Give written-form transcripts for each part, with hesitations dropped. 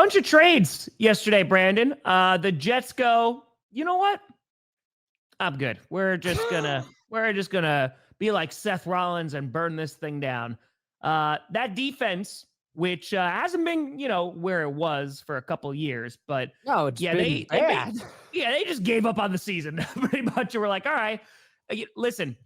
Bunch of trades yesterday, Brandon. The Jets go, you know what? I'm good. We're just gonna be like Seth Rollins and burn this thing down. That defense, which hasn't been, where it was for a couple years, but No, it's been bad. They just gave up on the season pretty much. And we're like, all right, listen.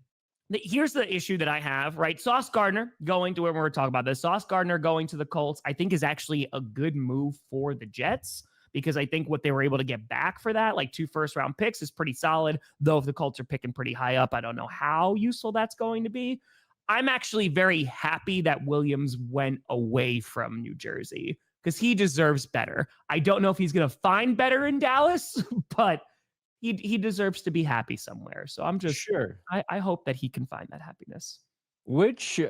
Here's the issue that I have, right? Sauce Gardner going to where we're talking about this. Sauce Gardner going to the Colts, I think, is actually a good move for the Jets because I think what they were able to get back for that, like 2 first-round picks, is pretty solid. Though if the Colts are picking pretty high up, I don't know how useful that's going to be. I'm actually very happy that Williams went away from New Jersey because he deserves better. I don't know if he's going to find better in Dallas, but he deserves to be happy somewhere. So I'm just sure. I hope that he can find that happiness. Which,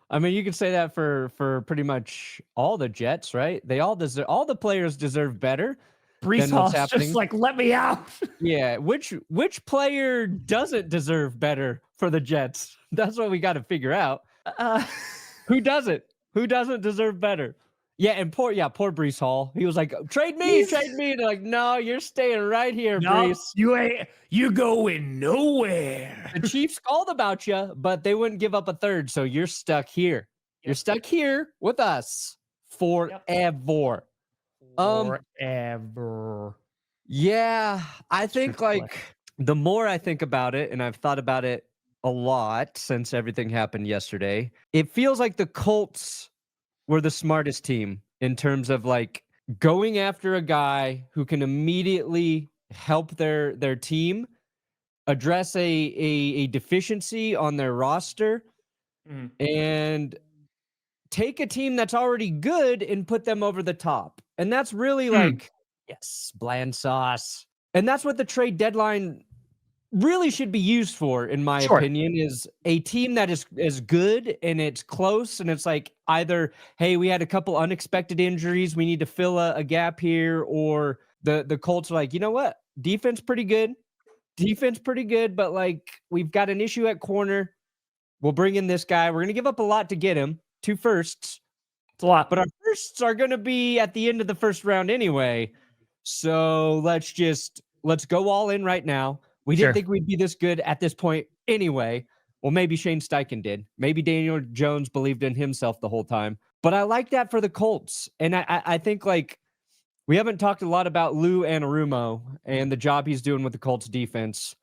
I mean, you could say that for pretty much all the Jets, right? They all deserve. All the players deserve better. Brees Hall's just like, let me out. Yeah. Which player doesn't deserve better for the Jets? That's what we got to figure out. Who doesn't? Who doesn't deserve better? Yeah, and poor Brees Hall. He was like, trade me. They're like, no, you're staying right here, Brees. You going nowhere. The Chiefs called about you, but they wouldn't give up a third, so you're stuck here. You're stuck here with us forever. Forever. Yeah, I think the more I think about it, and I've thought about it a lot since everything happened yesterday, it feels like the Colts were the smartest team in terms of like going after a guy who can immediately help their team address a deficiency on their roster and take a team that's already good and put them over the top. And that's really like, yes, bland sauce. And that's what the trade deadline really should be used for, in my opinion, is a team that is good and it's close and it's like either, hey, we had a couple unexpected injuries, we need to fill a gap here, or the Colts are like, you know what, defense pretty good, but like we've got an issue at corner. We'll bring in this guy. We're gonna give up a lot to get him. 2 firsts. It's a lot, but our firsts are gonna be at the end of the first round anyway. So let's go all in right now. We didn't think we'd be this good at this point anyway. Well, maybe Shane Steichen did. Maybe Daniel Jones believed in himself the whole time. But I like that for the Colts. And I think like we haven't talked a lot about Lou Anarumo and the job he's doing with the Colts defense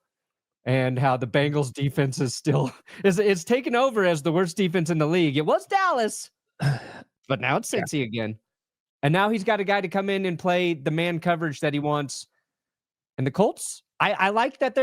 and how the Bengals defense is still it's taken over as the worst defense in the league. It was Dallas, but now it's Cincy again. And now he's got a guy to come in and play the man coverage that he wants. And the Colts, I like that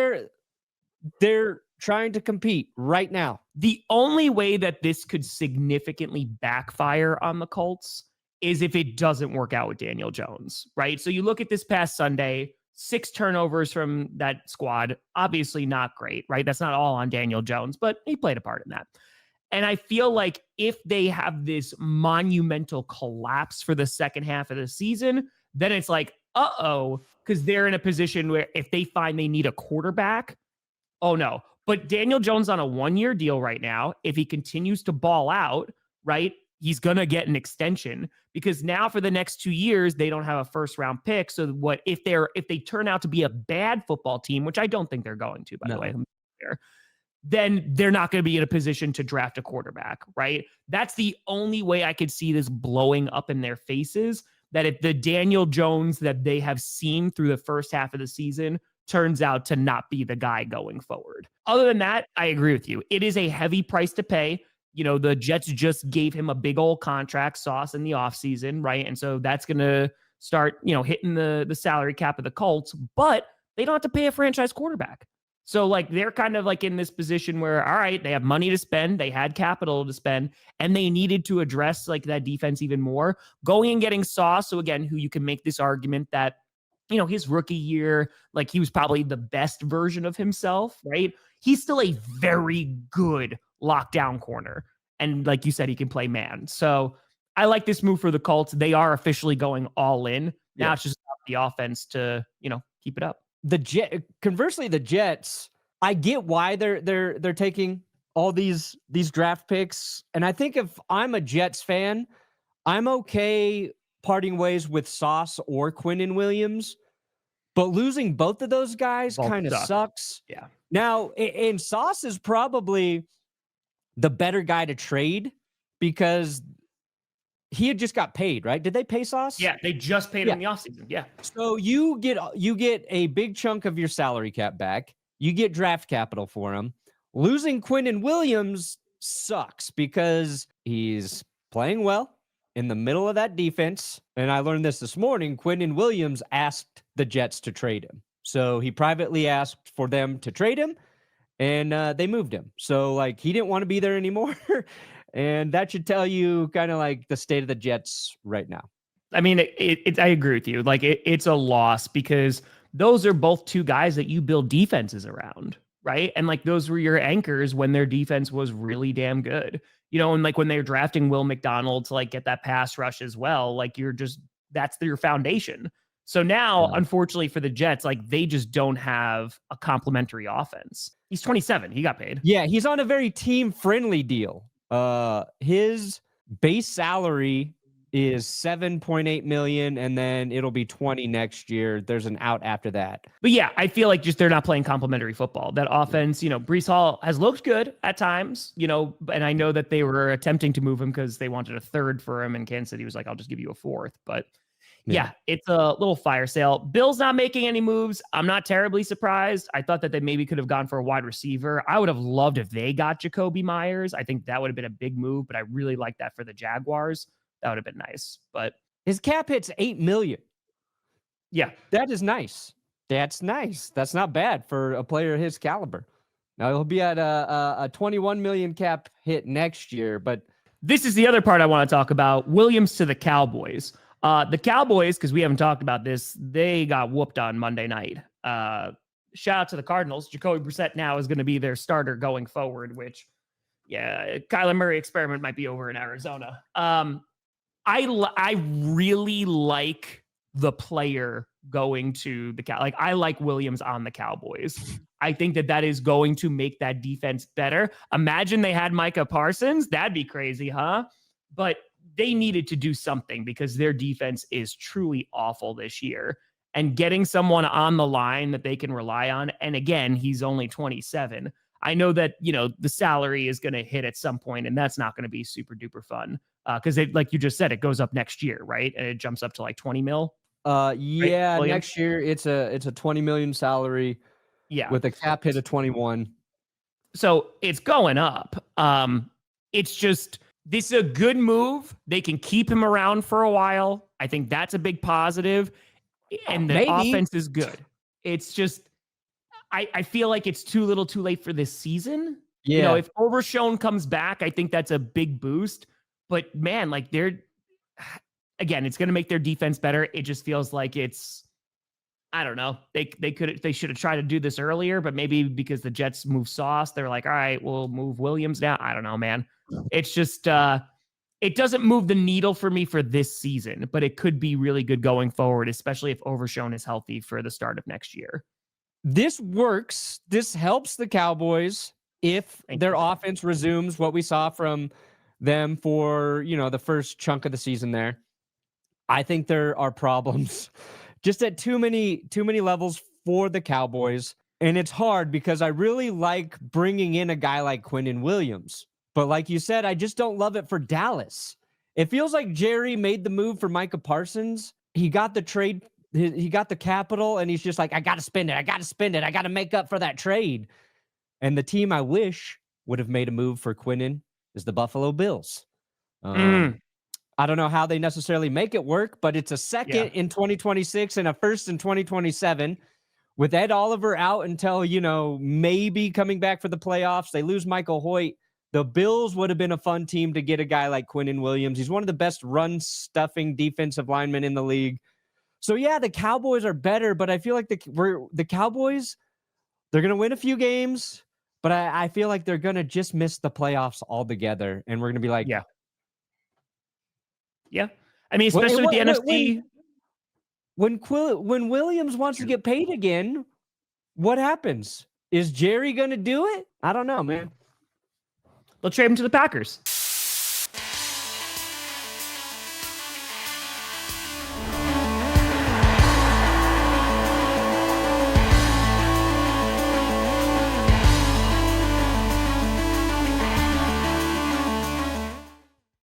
they're trying to compete right now. The only way that this could significantly backfire on the Colts is if it doesn't work out with Daniel Jones, right? So you look at this past Sunday, 6 turnovers from that squad, obviously not great, right? That's not all on Daniel Jones, but he played a part in that. And I feel like if they have this monumental collapse for the second half of the season, then it's like, because they're in a position where if they find they need a quarterback, oh no. But Daniel Jones on a 1-year deal right now, if he continues to ball out, right, he's going to get an extension because now for the next 2 years, they don't have a first round pick. So what if they turn out to be a bad football team, which I don't think they're going to, by the way, then they're not going to be in a position to draft a quarterback, right? That's the only way I could see this blowing up in their faces, that if the Daniel Jones that they have seen through the first half of the season turns out to not be the guy going forward. Other than that, I agree with you. It is a heavy price to pay. You know, the Jets just gave him a big old contract sauce in the offseason, right? And so that's going to start, hitting the salary cap of the Colts, but they don't have to pay a franchise quarterback. So like they're kind of like in this position where, all right, they have money to spend, they had capital to spend, and they needed to address like that defense even more. Going and getting Sauce, so again, who you can make this argument that, his rookie year, like he was probably the best version of himself, right? He's still a very good lockdown corner. And like you said, he can play man. So I like this move for the Colts. They are officially going all in. Now it's just the offense to, keep it up. Conversely, the Jets, I get why they're taking all these draft picks. And I think if I'm a Jets fan, I'm okay parting ways with Sauce or Quinnen Williams, but losing both of those guys kind of sucks. Yeah. Now, and Sauce is probably the better guy to trade because he had just got paid, right? Did they pay Sauce? Yeah, they just paid him in the offseason. Yeah. So you get a big chunk of your salary cap back. You get draft capital for him. Losing Quinnen Williams sucks because he's playing well in the middle of that defense. And I learned this morning. Quinnen Williams asked the Jets to trade him. So he privately asked for them to trade him, and they moved him. So, like, he didn't want to be there anymore. And that should tell you kind of like the state of the Jets right now. I mean, I agree with you. Like, it's a loss because those are both two guys that you build defenses around, right? And like, those were your anchors when their defense was really damn good, you know, and like when they were drafting Will McDonald to like get that pass rush as well, like that's your foundation. So now, unfortunately for the Jets, like they just don't have a complementary offense. He's 27. He got paid. Yeah, he's on a very team-friendly deal. His base salary is $7.8 million, and then it'll be 20 next year. There's an out after that. But yeah, I feel like just they're not playing complementary football. That offense, you know, Breece Hall has looked good at times, you know, and I know that they were attempting to move him because they wanted a third for him, and Kansas City was like, I'll just give you a fourth. But yeah, it's a little fire sale. Bill's not making any moves. I'm not terribly surprised. I thought that they maybe could have gone for a wide receiver. I would have loved if they got Jacoby Myers. I think that would have been a big move, but I really like that for the Jaguars. That would have been nice. But his cap hits $8 million. Yeah, that is nice. That's nice. That's not bad for a player of his caliber. Now he'll be at a 21 million cap hit next year, but this is the other part I want to talk about. Williams to the Cowboys. The Cowboys, because we haven't talked about this, they got whooped on Monday night. Shout out to the Cardinals. Jacoby Brissett now is going to be their starter going forward, which, yeah, Kyler Murray experiment might be over in Arizona. I really like the player going to the like I like Williams on the Cowboys. I think that is going to make that defense better. Imagine they had Micah Parsons. That'd be crazy, huh? But they needed to do something because their defense is truly awful this year. And getting someone on the line that they can rely on, and again, he's only 27. I know that, you know, the salary is going to hit at some point, and that's not going to be super duper fun because like you just said, it goes up next year, right? And it jumps up to like 20 mil. Yeah, right, next year it's a 20 million salary. Yeah, with a cap hit of 21. So it's going up. It's just, this is a good move. They can keep him around for a while. I think that's a big positive. And the offense is good. It's just, I feel like it's too little too late for this season. Yeah. You know, if Overshown comes back, I think that's a big boost. But man, like again, it's going to make their defense better. It just feels like I don't know. They should have tried to do this earlier, but maybe because the Jets move Sauce, they're like, all right, we'll move Williams now. I don't know, man. It's just, it doesn't move the needle for me for this season, but it could be really good going forward, especially if Overshown is healthy for the start of next year. This works. This helps the Cowboys if their offense resumes what we saw from them for, you know, the first chunk of the season there. I think there are problems just at too many levels for the Cowboys. And it's hard because I really like bringing in a guy like Quinnen Williams. But like you said, I just don't love it for Dallas. It feels like Jerry made the move for Micah Parsons. He got the trade. He got the capital, and he's just like, I got to spend it. I got to spend it. I got to make up for that trade. And the team I wish would have made a move for Quinnen is the Buffalo Bills. I don't know how they necessarily make it work, but it's a second in 2026 and a first in 2027 with Ed Oliver out until, you know, maybe coming back for the playoffs. They lose Michael Hoyt. The Bills would have been a fun team to get a guy like Quinnen Williams. He's one of the best run-stuffing defensive linemen in the league. So, yeah, the Cowboys are better, but I feel like the Cowboys, they're going to win a few games, but I feel like they're going to just miss the playoffs altogether, and we're going to be like, yeah. I mean, especially with the NFC. When Williams wants to get paid again, what happens? Is Jerry going to do it? I don't know, man. They'll trade him to the Packers.